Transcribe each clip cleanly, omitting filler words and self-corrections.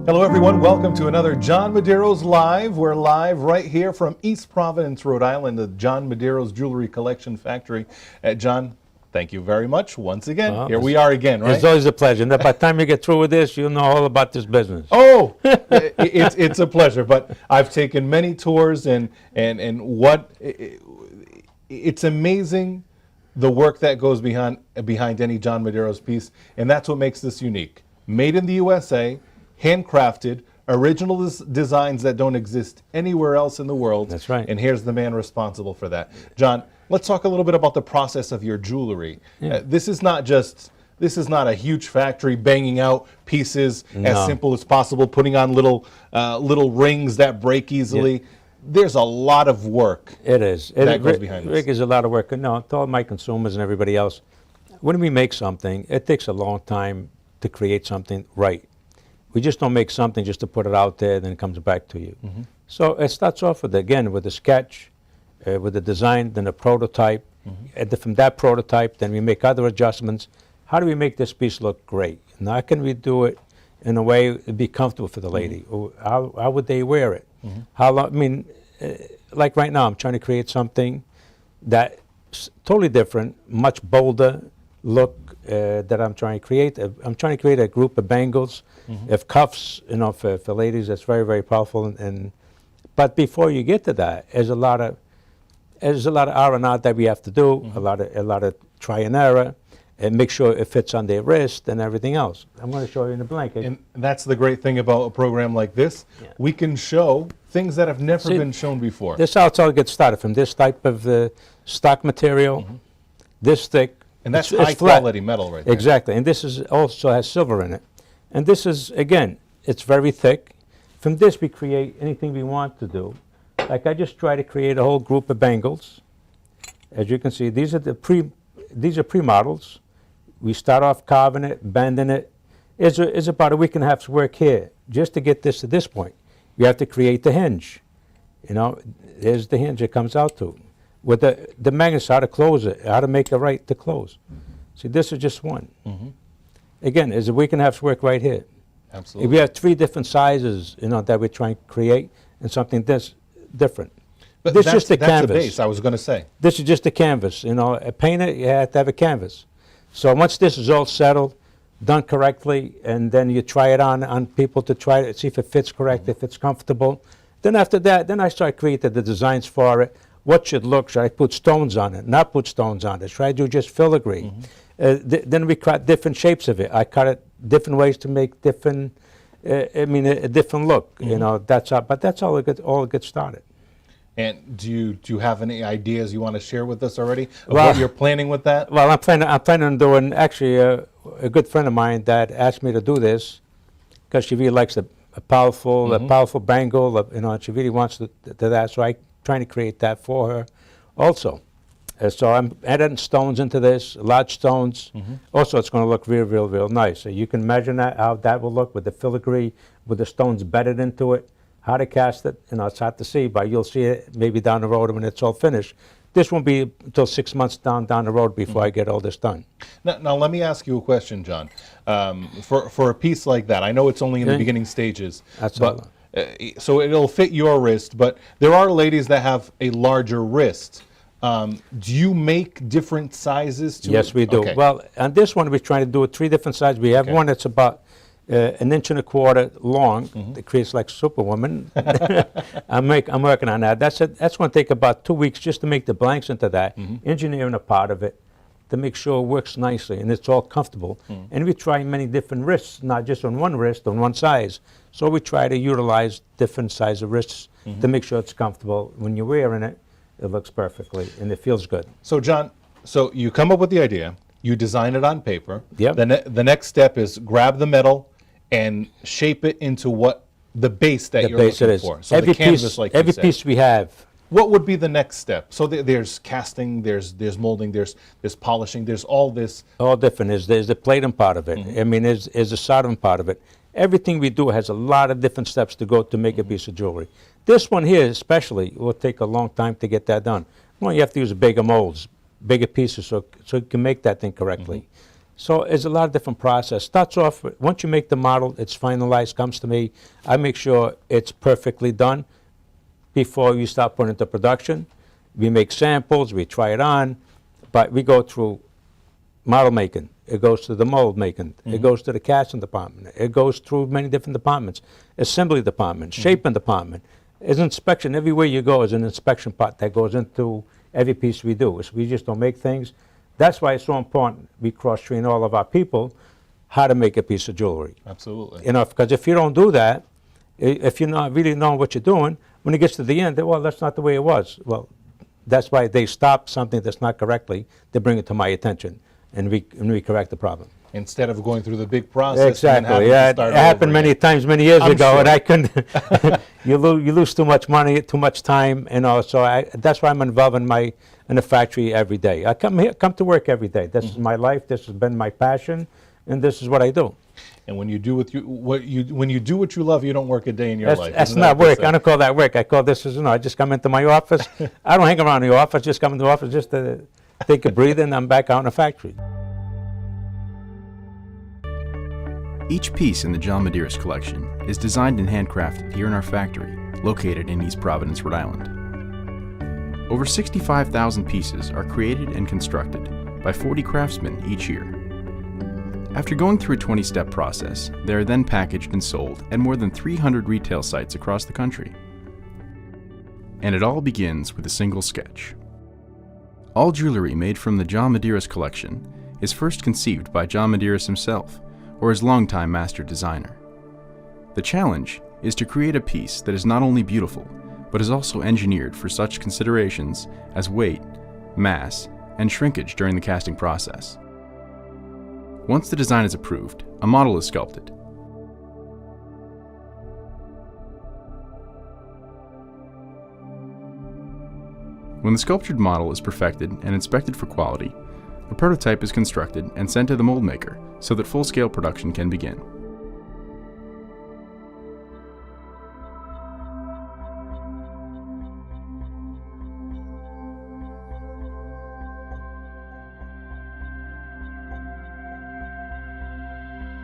Hello everyone, welcome to another John Medeiros Live. We're live right here from East Providence, Rhode Island, the John Medeiros Jewelry Collection Factory. John, thank you very much once again. Well, here we are again, right? It's always a pleasure. And by the time you get through with this, you'll know all about this business. Oh, it's a pleasure, but I've taken many tours and it's amazing the work that goes behind any John Medeiros piece, and that's what makes this unique. Made in the USA, handcrafted, original designs that don't exist anywhere else in the world. That's right. And here's the man responsible for that. John, let's talk a little bit about the process of your jewelry. Yeah. This is not a huge factory banging out pieces as simple as possible, putting on little rings that break easily. Yeah. There's a lot of work. It is. That goes behind this. Rick, is a lot of work. No, to all my consumers and everybody else, when we make something, it takes a long time to create something right. We just don't make something just to put it out there, then it comes back to you. Mm-hmm. So it starts off with the sketch, with the design, then a prototype. Mm-hmm. And from that prototype, then we make other adjustments. How do we make this piece look great? And how can we do it in a way it'd be comfortable for the lady? Mm-hmm. Or how would they wear it? Mm-hmm. How long? I mean, like right now, I'm trying to create something that's totally different, much bolder look that I'm trying to create. I'm trying to create a group of bangles, of cuffs, for ladies. That's very, very powerful. But before you get to that, there's a lot of R&R that we have to do. A lot of try and error, and make sure it fits on their wrist and everything else. I'm going to show you in the blanket. And that's the great thing about a program like this. Yeah. We can show things that have never been shown before. This is how it gets started, from this type of stock material, this thick. And that's high quality metal right there. Exactly. And this is also has silver in it. And this is, again, it's very thick. From this we create anything we want to do. Like I just try to create a whole group of bangles. As you can see, these are pre-models. We start off carving it, bending it. It's about a week and a half's work here just to get this to this point. You have to create the hinge. There's the hinge it comes out to. With the magnets, how to close it, how to make it right to close. See, this is just one. Again, it's a week and a half's work right here. Absolutely. We have 3 different sizes, that we're trying to create, and something this different. But this is just a canvas. That's the base, I was going to say. This is just a canvas. A painter, you have to have a canvas. So once this is all settled, done correctly, and then you try it on people to try it, see if it fits correct, if it's comfortable. Then after that, then I start creating the designs for it. What should look? Should I put stones on it? Not put stones on it? Should I do just filigree? Then we cut different shapes of it. I cut it different ways to make different, a different look. That's how. But that's all it gets started. And do you have any ideas you want to share with us already of what you're planning with that? Well, I'm planning on doing, actually, a good friend of mine that asked me to do this because she really likes a powerful bangle. She really wants to that. So I'm trying to create that for her also. So I'm adding stones into this, large stones. Also, it's going to look real, real, real nice. So you can imagine how that will look with the filigree, with the stones bedded into it. How to cast it, it's hard to see, but you'll see it maybe down the road when it's all finished. This won't be until 6 months down the road before I get all this done. Now let me ask you a question, John. For a piece like that, I know it's only in the beginning stages. That's but so it'll fit your wrist, but there are ladies that have a larger wrist. Do you make different sizes to Yes, we do. Okay. Well, on this one, we're trying to do it 3 different sizes. We have one that's about 1.25 inches long. It creates like Superwoman. I'm working on that. That's going to take about 2 weeks just to make the blanks into that, engineering a part of it to make sure it works nicely and it's all comfortable. And we try many different wrists, not just on one wrist, on one size. So we try to utilize different size of wrists to make sure it's comfortable. When you're wearing it, it looks perfectly and it feels good. So John, you come up with the idea, you design it on paper. Yep. The next step is grab the metal and shape it into what the base that you're looking for. So every the canvas, piece, like every piece we have. What would be the next step? So there's casting, there's molding, there's polishing, there's all this. All different. There's the plating part of it. There's the soldering part of it. Everything we do has a lot of different steps to go to make a piece of jewelry. This one here especially will take a long time to get that done. Well, you have to use bigger molds, bigger pieces so you can make that thing correctly. So it's a lot of different process. Starts off, once you make the model, it's finalized, comes to me. I make sure it's perfectly done before you start putting it into production. We make samples, we try it on, but we go through model making. It goes to the mold making. It goes to the casting department. It goes through many different departments. Assembly department, shaping department. There's inspection. Everywhere you go is an inspection part that goes into every piece we do. We just don't make things. That's why it's so important we cross-train all of our people how to make a piece of jewelry. Absolutely. You know, because if you don't do that, if you're not really knowing what you're doing, when it gets to the end, well, that's not the way it was. Well, that's why they stop something that's not correctly. They bring it to my attention, and we correct the problem. Instead of going through the big process. And Exactly. Yeah, it happened many times, many years I'm ago, sure. and I couldn't. You lose too much money, too much time, and also that's why I'm involved in the factory every day. I come to work every day. This is my life. This has been my passion, and this is what I do. And when you do when you do what you love, you don't work a day in your life. That's Isn't not that what work. they say? I don't call that work. I call this as, I just come into my office. I don't hang around the office. Just come into the office just to take a breather, and I'm back out in the factory. Each piece in the John Medeiros collection is designed and handcrafted here in our factory, located in East Providence, Rhode Island. Over 65,000 pieces are created and constructed by 40 craftsmen each year. After going through a 20-step process, they are then packaged and sold at more than 300 retail sites across the country. And it all begins with a single sketch. All jewelry made from the John Medeiros collection is first conceived by John Medeiros himself, or his longtime master designer. The challenge is to create a piece that is not only beautiful, but is also engineered for such considerations as weight, mass, and shrinkage during the casting process. Once the design is approved, a model is sculpted. When the sculptured model is perfected and inspected for quality, a prototype is constructed and sent to the mold maker so that full-scale production can begin.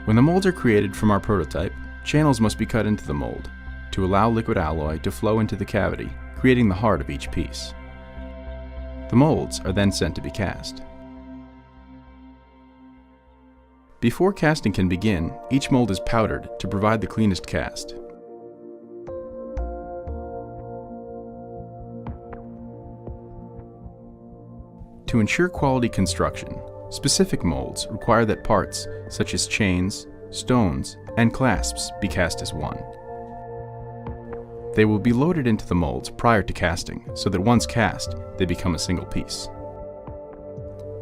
When the molds are created from our prototype, channels must be cut into the mold to allow liquid alloy to flow into the cavity, creating the heart of each piece. The molds are then sent to be cast. Before casting can begin, each mold is powdered to provide the cleanest cast. To ensure quality construction, specific molds require that parts such as chains, stones, and clasps be cast as one. They will be loaded into the molds prior to casting so that once cast, they become a single piece.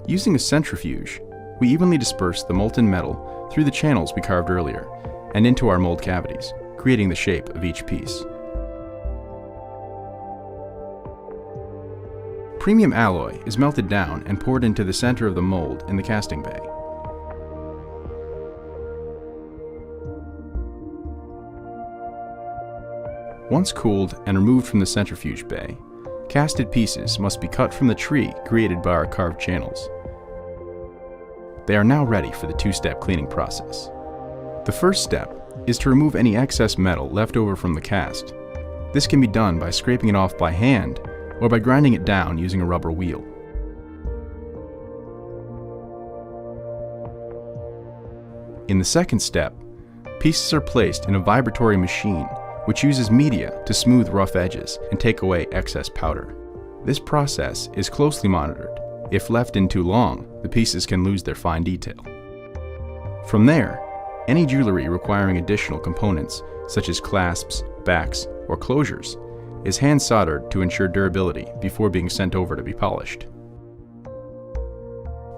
Using a centrifuge, we evenly disperse the molten metal through the channels we carved earlier and into our mold cavities, creating the shape of each piece. Premium alloy is melted down and poured into the center of the mold in the casting bay. Once cooled and removed from the centrifuge bay, casted pieces must be cut from the tree created by our carved channels. They are now ready for the two-step cleaning process. The first step is to remove any excess metal left over from the cast. This can be done by scraping it off by hand or by grinding it down using a rubber wheel. In the second step, pieces are placed in a vibratory machine which uses media to smooth rough edges and take away excess powder. This process is closely monitored. If left in too long, the pieces can lose their fine detail. From there, any jewelry requiring additional components, such as clasps, backs, or closures, is hand soldered to ensure durability before being sent over to be polished.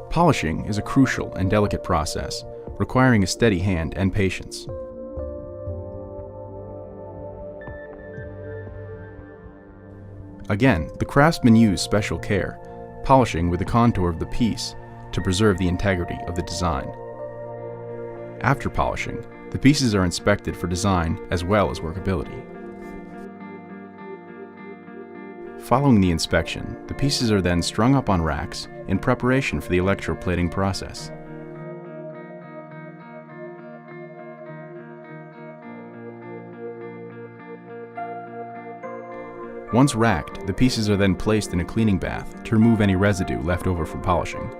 Polishing is a crucial and delicate process, requiring a steady hand and patience. Again, the craftsmen use special care, polishing with the contour of the piece to preserve the integrity of the design. After polishing, the pieces are inspected for design as well as workability. Following the inspection, the pieces are then strung up on racks in preparation for the electroplating process. Once racked, the pieces are then placed in a cleaning bath to remove any residue left over from polishing.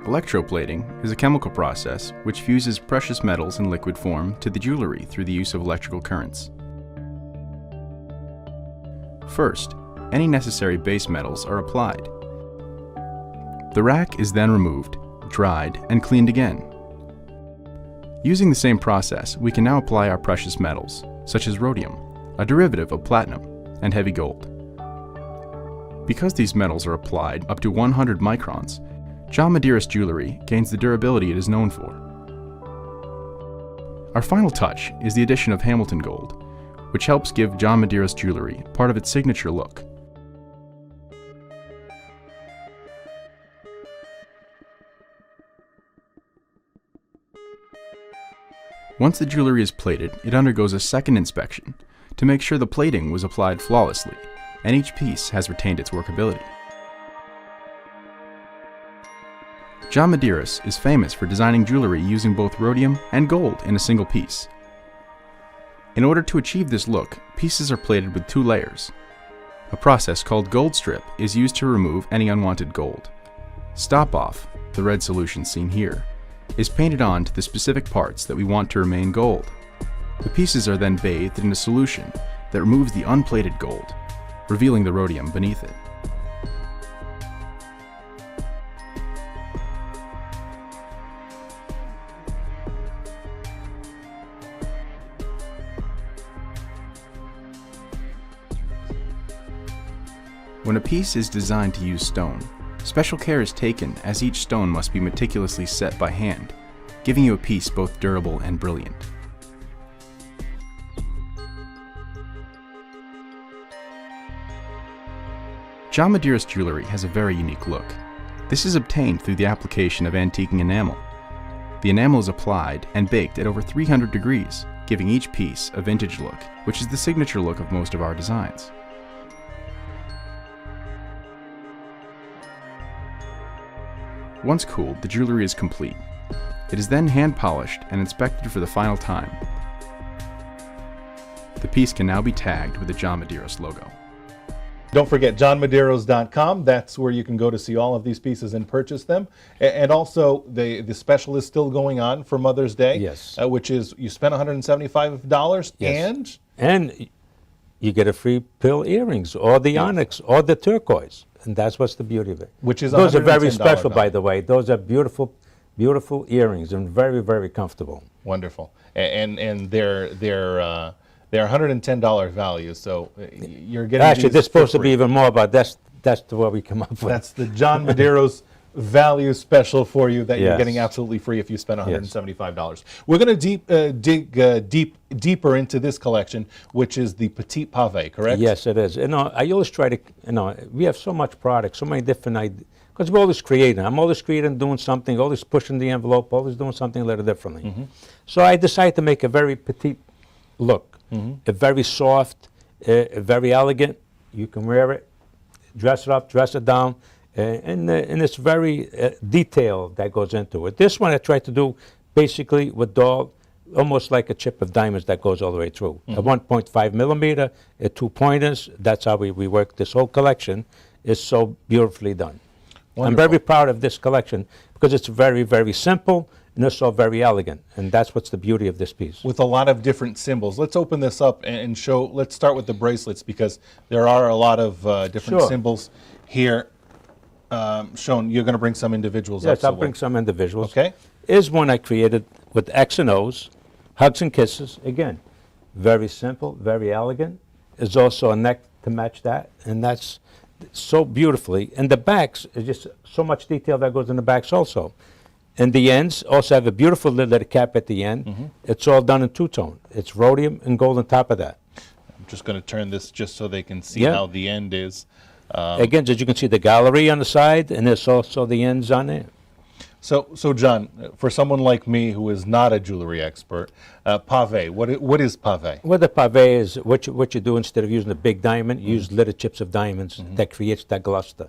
Electroplating is a chemical process which fuses precious metals in liquid form to the jewelry through the use of electrical currents. First, any necessary base metals are applied. The rack is then removed, dried, and cleaned again. Using the same process, we can now apply our precious metals, such as rhodium, a derivative of platinum, and heavy gold. Because these metals are applied up to 100 microns, John Medeiros jewelry gains the durability it is known for. Our final touch is the addition of Hamilton gold, which helps give John Medeiros jewelry part of its signature look. Once the jewelry is plated, it undergoes a second inspection to make sure the plating was applied flawlessly and each piece has retained its workability. John Medeiros is famous for designing jewelry using both rhodium and gold in a single piece. In order to achieve this look, pieces are plated with 2 layers. A process called gold strip is used to remove any unwanted gold. Stop off, the red solution seen here, is painted on to the specific parts that we want to remain gold. The pieces are then bathed in a solution that removes the unplated gold, revealing the rhodium beneath it. When a piece is designed to use stone, special care is taken as each stone must be meticulously set by hand, giving you a piece both durable and brilliant. John Medeiros jewelry has a very unique look. This is obtained through the application of antiquing enamel. The enamel is applied and baked at over 300 degrees, giving each piece a vintage look, which is the signature look of most of our designs. Once cooled, the jewelry is complete. It is then hand polished and inspected for the final time. The piece can now be tagged with the John Medeiros logo. Don't forget johnmedeiros.com. That's where you can go to see all of these pieces and purchase them. And also, the special is still going on for Mother's Day. Yes. Which is, you spend $175 Yes. And you get a free pearl earrings, or the onyx, or the turquoise. And that's what's the beauty of it. Which is Those are very $110 special, by value. the way. Those are beautiful, beautiful earrings and very, very comfortable. Wonderful. And they're $110 value, so you're getting Actually, these there's supposed for to be free. even more, but that's what we come up with. That's the John Medeiros value special for you that you're Yes. getting absolutely free if you spend $175. We're going to dig deeper into this collection, which is the Petite Pave, correct? Yes, it is. I always try to, we have so much product, so many different ideas, because we're always creating. I'm always creating, doing something, always pushing the envelope, always doing something a little differently. Mm-hmm. So I decided to make a very petite look, a very soft, very elegant. You can wear it, dress it up, dress it down, and it's very detailed that goes into it. This one I tried to do basically with almost like a chip of diamonds that goes all the way through. A 1.5 millimeter, 2 pointers. That's how we work. This whole collection is so beautifully done. Wonderful. I'm very proud of this collection because it's very, very simple and it's so very elegant. And that's what's the beauty of this piece. With a lot of different symbols. Let's open this up and show. Let's start with the bracelets because there are a lot of different Sure. symbols here shown. You're going to bring some individuals up. Yes, so I'll bring some individuals. Okay. Is one I created with X and O's, hugs and kisses. Again, very simple, very elegant. There's also a neck to match that, and that's so beautifully. And the backs is just so much detail that goes in the backs also. And the ends also have a beautiful little cap at the end. It's all done in two-tone. It's rhodium and gold on top of that. I'm just going to turn this just so they can see Yeah. how the end is. Again, as you can see, the gallery on the side, and there's also the ends on there. So John, for someone like me who is not a jewelry expert, pave, what is pave? Well, the pave is what you do instead of using a big diamond, you use little chips of diamonds that creates that gluster.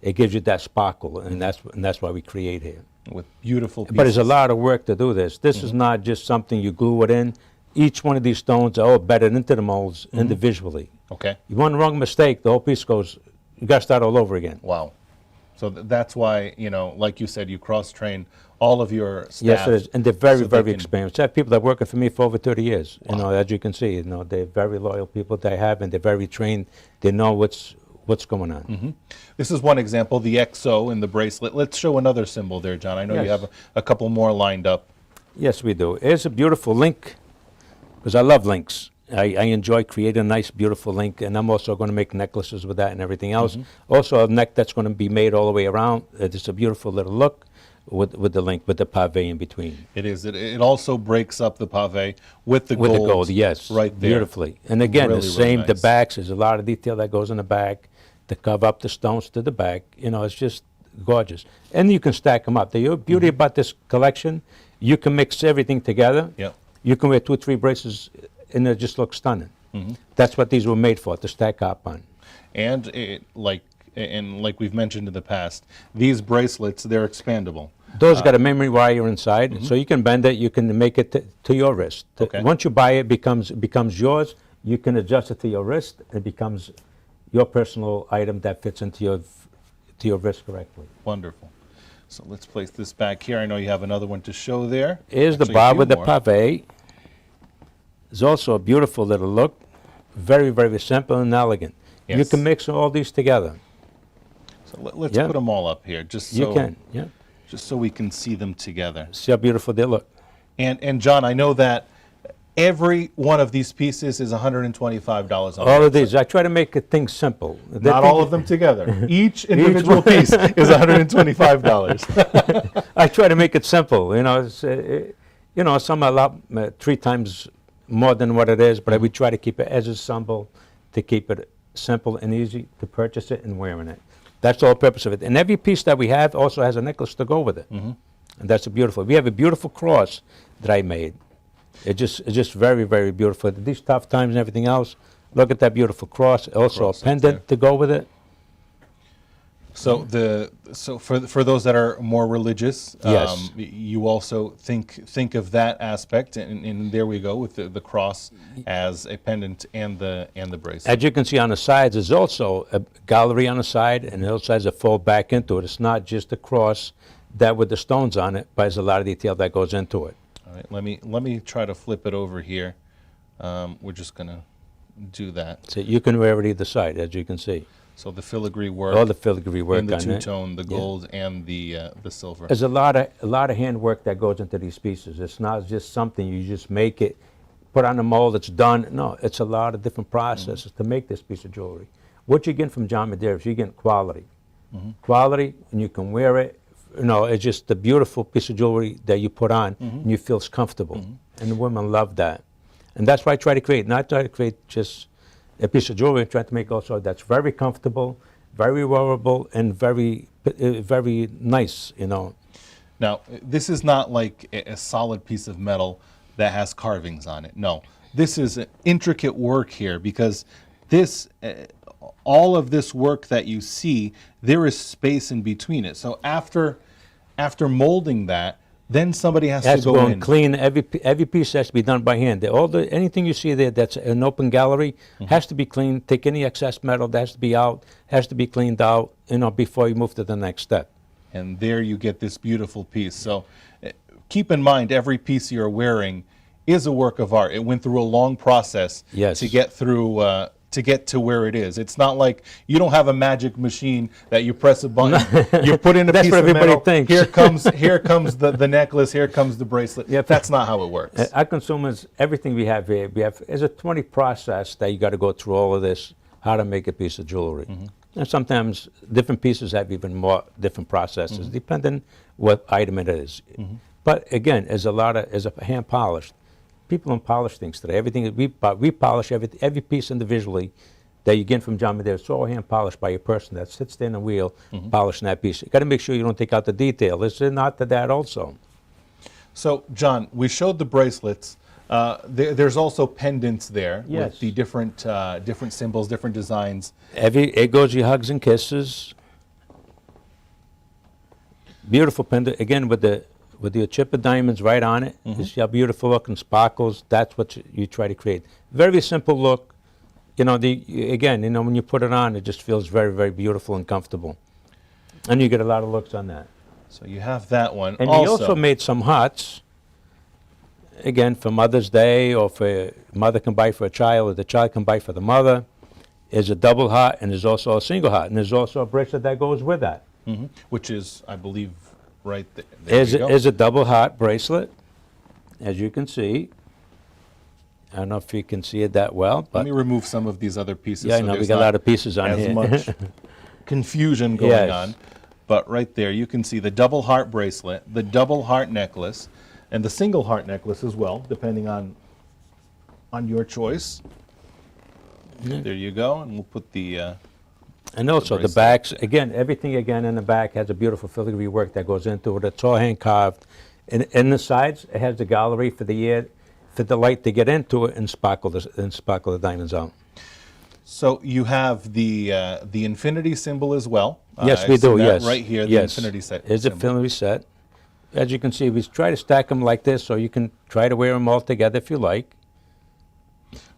It gives you that sparkle, and that's why we create here. With beautiful pieces. But there's a lot of work to do this. This is not just something you glue it in. each one of these stones are all bedded into the molds individually. Okay. One wrong mistake, the whole piece goes, you got to start all over again. Wow. So that's why, you know, like you said, you cross-train all of your staff. Yes, it is. And they're very, so they very can- experienced. I have people that are working for me for over 30 years. You know, as you can see, you know, they're very loyal people they have, and they're very trained. They know what's going on. This is one example, the XO in the bracelet. Let's show another symbol there, John. I know you Yes. have a couple more lined up. Yes, we do. Here's a beautiful link, because I love links. I enjoy creating a nice, beautiful link, and I'm also going to make necklaces with that and everything else. Also, a neck that's going to be made all the way around. It's a beautiful little look with the link, with the pave in between. It is. It also breaks up the pave with the With gold. the gold, yes. Right there. Beautifully. And again, Really, the really same, the nice. backs, there's a lot of detail that goes in the back to cover up the stones to the back. You know, it's just gorgeous. And you can stack them up. The beauty about this collection, you can mix everything together. Yep. You can wear 2 or 3 braces, and it just looks stunning. That's what these were made for, to stack up on. And like we've mentioned in the past, these bracelets, they're expandable. Those got a memory wire inside, so you can bend it, you can make it to your wrist. Okay. Once you buy it, it becomes yours. You can adjust it to your wrist. It becomes your personal item that fits into your wrist correctly. Wonderful. So let's place this back here. I know you have another one to show there. Here's the Actually, a bar few with the more. pave. It's also a beautiful little look. Very, very simple and elegant. You Yes. can mix all these together. So let's Yeah. put them all up here, just You so can, yeah. just so we can see them together. See how beautiful they look. And John, I know that every one of these pieces is $125 on All the of these, I try to make things simple. Not all of them together. Each individual piece is $125. I try to make it simple. You know, you know, some are a lot 3 times more than what it is, but we try to keep it as simple, to keep it simple and easy to purchase it and wearing it. That's the whole purpose of it. And every piece that we have also has a necklace to go with it, and that's a beautiful. We have a beautiful cross that I made. It's just very, very beautiful. These tough times and everything else. Look at that beautiful cross. Also Cross a up pendant there. to go with it. So for those that are more religious, Yes. you also think of that aspect, and there we go with the cross as a pendant and the bracelet. As you can see on the sides, there's also a gallery on the side, and it also has a fold back into it. It's not just a cross that with the stones on it, but there's a lot of detail that goes into it. All right, let me try to flip it over here. We're just gonna do that. So you can wear it either side, as you can see. So the filigree work, All the filigree work and the on it. two-tone, the gold and the silver. There's a lot of handwork that goes into these pieces. It's not just something you just make it, put on the mold, it's done. No, it's a lot of different processes to make this piece of jewelry. What you get from John Medeiros, you get quality. Quality, and you can wear it. You know, it's just a beautiful piece of jewelry that you put on, and you feel comfortable. And the women love that. And that's why I try to create, not try to create just a piece of jewelry, I try to make also that's very comfortable, very wearable, and very, very nice, you know. Now, this is not like a solid piece of metal that has carvings on it. No, this is an intricate work here, because this, all of this work that you see, there is space in between it. So after molding that, then somebody has Has to to go go in. and clean. Every piece has to be done by hand. Anything you see there that's an open gallery has to be cleaned. Take any excess metal that has to be out, has to be cleaned out, you know, before you move to the next step. And there you get this beautiful piece. So keep in mind, every piece you're wearing is a work of art. It went through a long process Yes. to get through, to get to where it is. It's not like you don't have a magic machine that you press a button, you put in a That's piece what of everybody metal, thinks. here comes the necklace, here comes the bracelet. Yep. That's not how it works. Our consumers, everything we have here, is a 20 process that you got to go through all of this, how to make a piece of jewelry. And sometimes different pieces have even more different processes, depending what item it is. But again, as a hand polished. People don't polish things today. Everything we polish every piece individually that you get from John Medeiros. It's all hand polished by a person that sits there in a wheel polishing that piece. You got to make sure you don't take out the detail. There's an art to that also. So, John, we showed the bracelets. There's also pendants there Yes. with the different symbols, different designs. It goes your hugs and kisses. Beautiful pendant again with with your chip of diamonds right on it. You see how beautiful looking sparkles. That's what you try to create. Very simple look. You know, again, you know, when you put it on, it just feels very, very beautiful and comfortable. And you get a lot of looks on that. So you have that one. And we also made some hearts, again, for Mother's Day, or for mother can buy for a child, or the child can buy for the mother. There's a double heart, and there's also a single heart, and there's also a bracelet that goes with that. Which is, I believe, right there. Is a double heart bracelet, as you can see. I don't know if you can see it that well, but let me remove some of these other pieces. yeah, I so know we there's got a not lot of pieces on as here. much confusion going Yes. on. But right there, you can see the double heart bracelet, the double heart necklace, and the single heart necklace as well, depending on your choice. There you go, and we'll put the. And also the bracelet backs, there. again, everything again in the back has a beautiful filigree work that goes into it. It's all hand carved. And in the sides, it has the gallery for the air, for the light to get into it and sparkle the diamonds out. So you have the infinity symbol as well. Yes, I we see do. that Yes, right here, the yes. infinity set. It's a symbol. filigree set. As you can see, we try to stack them like this, so you can try to wear them all together if you like.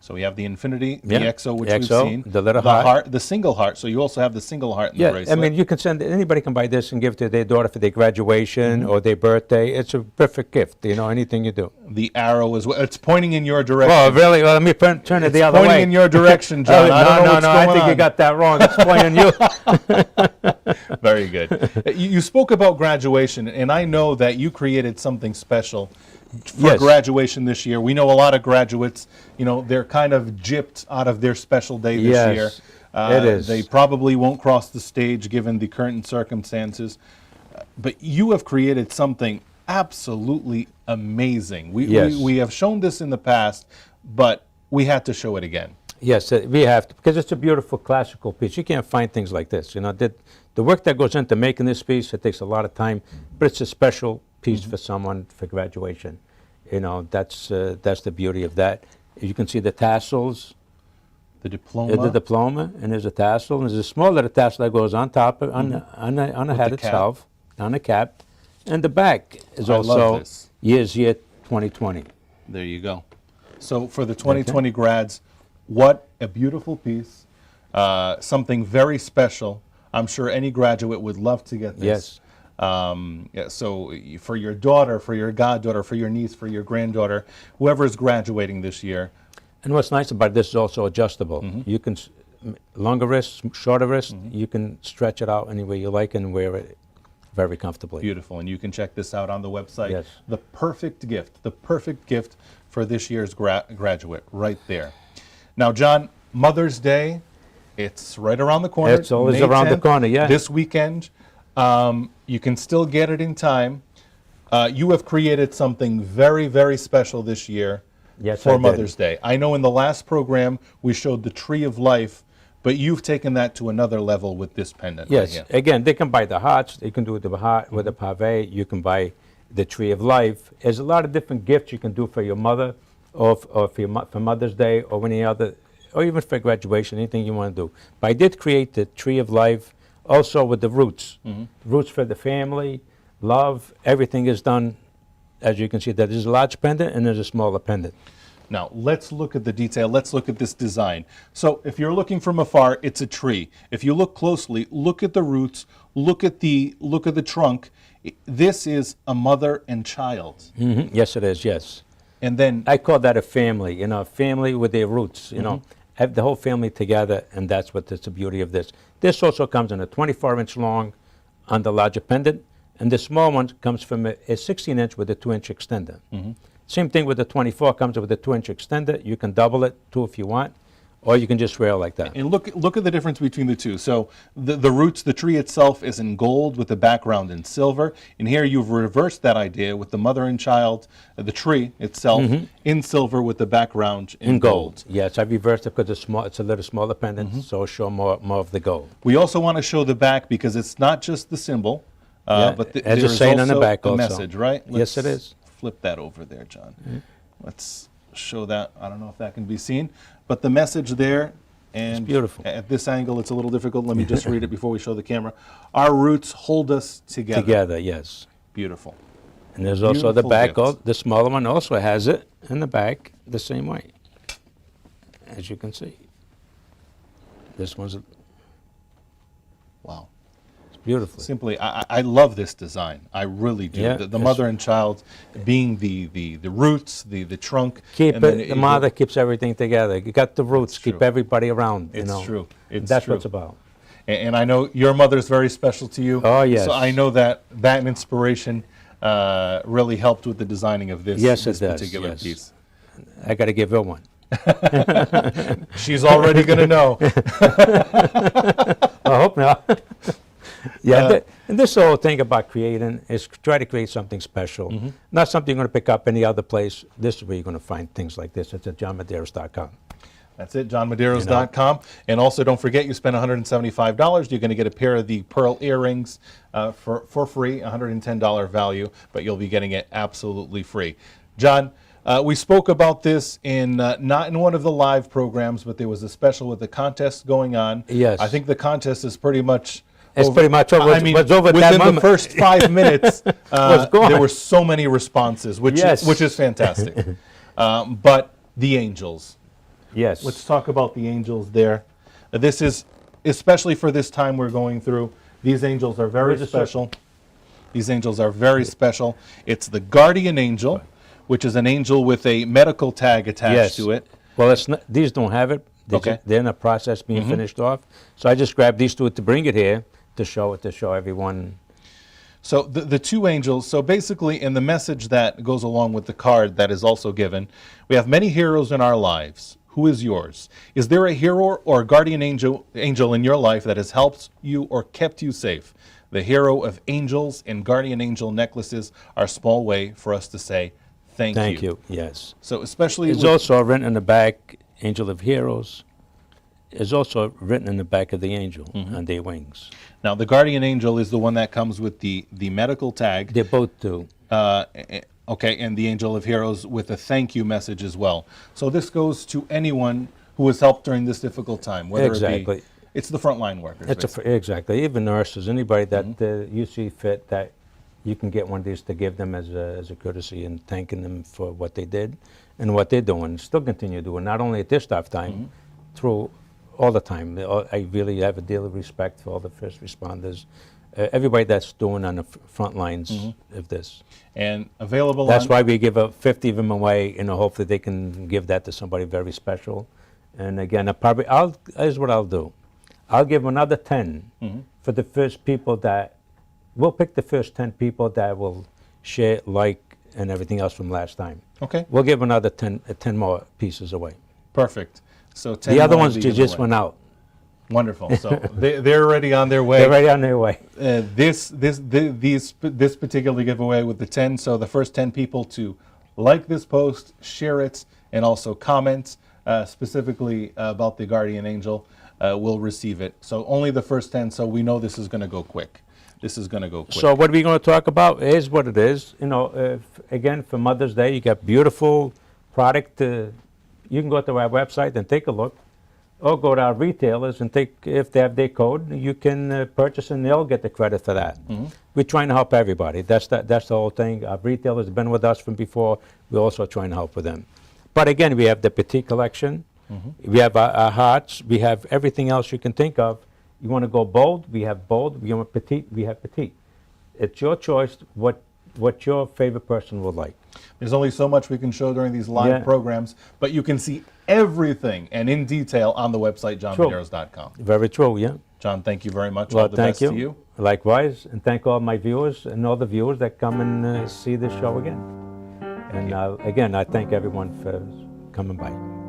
So we have the infinity, Yeah, the XO, which XO, we've seen, the little heart. the single heart. So you also have the single heart in the Yeah, bracelet. I mean, you can send, anybody can buy this and give it to their daughter for their graduation or their birthday. It's a perfect gift, you know, anything you do. The arrow as well. It's pointing in your direction. Oh, really? Well, let me turn it the other pointing way. in your direction, John. Oh, I don't know what's I going think you on. got that wrong. It's pointing you. Very good. You spoke about graduation, and I know that you created something special for Yes. graduation this year. We know a lot of graduates, you know, they're kind of gypped out of their special day this Yes, year. it is. They probably won't cross the stage given the current circumstances. But you have created something absolutely amazing. Yes. We have shown this in the past, but we had to show it again. Yes, we have to, because it's a beautiful classical piece. You can't find things like this. You know, the work that goes into making this piece, it takes a lot of time, but it's a special piece for someone for graduation. You know, that's the beauty of that. You can see the tassels, The diploma. the diploma, and there's a tassel, and there's a small little tassel that goes on top, on the head the cap. itself, on the cap, and the back is I love also this. year 2020. There you go. So for the 2020 grads, what a beautiful piece. Something very special. I'm sure any graduate would love to get this. Yes. Yeah, so for your daughter, for your goddaughter, for your niece, for your granddaughter, whoever is graduating this year. And what's nice about this is also adjustable. You can, longer wrists, shorter wrists, you can stretch it out any way you like and wear it very comfortably. Beautiful. And you can check this out on the website. Yes. The perfect gift for this year's graduate right there. Now, John, Mother's Day, it's right around the corner. It's always May around the 10th, corner, yeah. This weekend. You can still get it in time. You have created something very, very special this year Yes, for I did. Mother's Day. I know in the last program we showed the Tree of Life, but you've taken that to another level with this pendant. Yes, Right here. again, they can buy the hearts, they can do the heart with the pave, you can buy the Tree of Life. There's a lot of different gifts you can do for your mother, or for Mother's Day, or any other, or even for graduation, anything you want to do. But I did create the Tree of Life, also with the roots. Roots for the family, love, everything is done. As you can see, there's a large pendant and there's a smaller pendant. Now, let's look at the detail. Let's look at this design. So if you're looking from afar, it's a tree. If you look closely, look at the roots, look at the trunk. This is a mother and child. Yes, it is, yes. And then I call that a family, you know, a family with their roots, you know. Have the whole family together, and that's what is the beauty of this. This also comes in a 24-inch long on the larger pendant, and the small one comes from a 16-inch with a 2-inch extender. Same thing with the 24, comes with a 2-inch extender. You can double it, too, if you want, or you can just wear it like that. And look at the difference between the two. So the roots, the tree itself is in gold with the background in silver. And here you've reversed that idea with the mother and child, the tree itself in silver with the background in gold. Yes, I reversed it because it's a little smaller pendant, so show more of the gold. We also want to show the back because it's not just the symbol, Yeah, but as a there's saying on the also back a also. message, right? Yes, it is. Flip that over there, John. Let's show that. I don't know if that can be seen, but the message there, and It's beautiful. at this angle it's a little difficult. Let me just read it before we show the camera. Our roots hold us together. Together, yes. Beautiful. And there's also the Beautiful back, gift. the smaller one also has it in the back the same way, as you can see. This one's Wow. beautiful. Simply, I love this design. I really do. Yeah, The it's- mother and child being the roots, the trunk. Keep and then it, the mother keeps everything together. You got the roots, keep true. everybody around. It's true. It's That's true. what it's about. And I know your mother's very special to you. Oh, yes. So I know that inspiration really helped with the designing of this, Yes, this it does, particular yes. piece. I got to give her one. She's already going to know. I hope not. And this whole thing about creating is try to create something special. Not something you're going to pick up any other place. This is where you're going to find things like this. It's at johnmedeiros.com. That's it, johnmedeiros.com. And also, don't forget, you spend $175. You're going to get a pair of the pearl earrings for free, $110 value, but you'll be getting it absolutely free. John, we spoke about this in not in one of the live programs, but there was a special with the contest going on. Yes. I think the contest is pretty much It's pretty much over. I mean, was over at that within the moment. first 5 minutes, gone. there were so many responses, which Yes. is fantastic. But the angels. Yes. Let's talk about the angels there. This is, especially for this time we're going through, these angels are very Where's the special. These angels are very special. It's the guardian angel, which is an angel with a medical tag attached Yes. to it. Well, it's not, these don't have it. Okay. They're in the process being finished off. So I just grabbed these two to bring it here to show everyone. So the two angels, so basically in the message that goes along with the card that is also given, we have many heroes in our lives. Who is yours? Is there a hero or guardian angel in your life that has helped you or kept you safe? The hero of angels and guardian angel necklaces are a small way for us to say thank you. Thank you. Yes. So especially It's with, also written in the back, Angel of Heroes. Is also written in the back of the angel on their wings. now the guardian angel is the one that comes with the medical tag. They both do. Okay, and the Angel of Heroes with a thank you message as well. So this goes to anyone who has helped during this difficult time, whether it Exactly. be, it's the frontline workers. Exactly. Even nurses, anybody that you see fit, that you can get one of these to give them as a courtesy and thanking them for what they did and what they're doing. Still continue doing, not only at this tough time, through all the time. I really have a deal of respect for all the first responders, everybody that's doing on the front lines of this. And available That's on, why we give 50 of them away, hopefully they can give that to somebody very special. And again, here's what I'll do. I'll give another 10 for the first people that, we'll pick the first 10 people that will share, like, and everything else from last time. Okay, We'll give another 10 more pieces away. perfect. So 10 The other more ones will be just given went away. out. Wonderful. So they're already on their way. They're already on their way. This particular giveaway with the 10, so the first 10 people to like this post, share it, and also comment specifically about the guardian angel will receive it. So only the first 10, so we know this is going to go quick. This is going to go quick. So what are we going to talk about? Is what it is. Again, for Mother's Day, you got beautiful product. You can go to our website and take a look, or go to our retailers and take, if they have their code, you can purchase and they'll get the credit for that. We're trying to help everybody. That's the whole thing. Our retailers have been with us from before. We're also trying to help with them. But again, we have the petite collection. We have our hearts. We have everything else you can think of. You want to go bold? We have bold. You want petite? We have petite. It's your choice what your favorite person would like. There's only so much we can show during these live programs, but you can see everything and in detail on the website, johnmedeiros.com. Very true, yeah. John, thank you very much. Well, all the thank best you. to you. Likewise, and thank all my viewers and all the viewers that come and see this show again. And again, I thank everyone for coming by.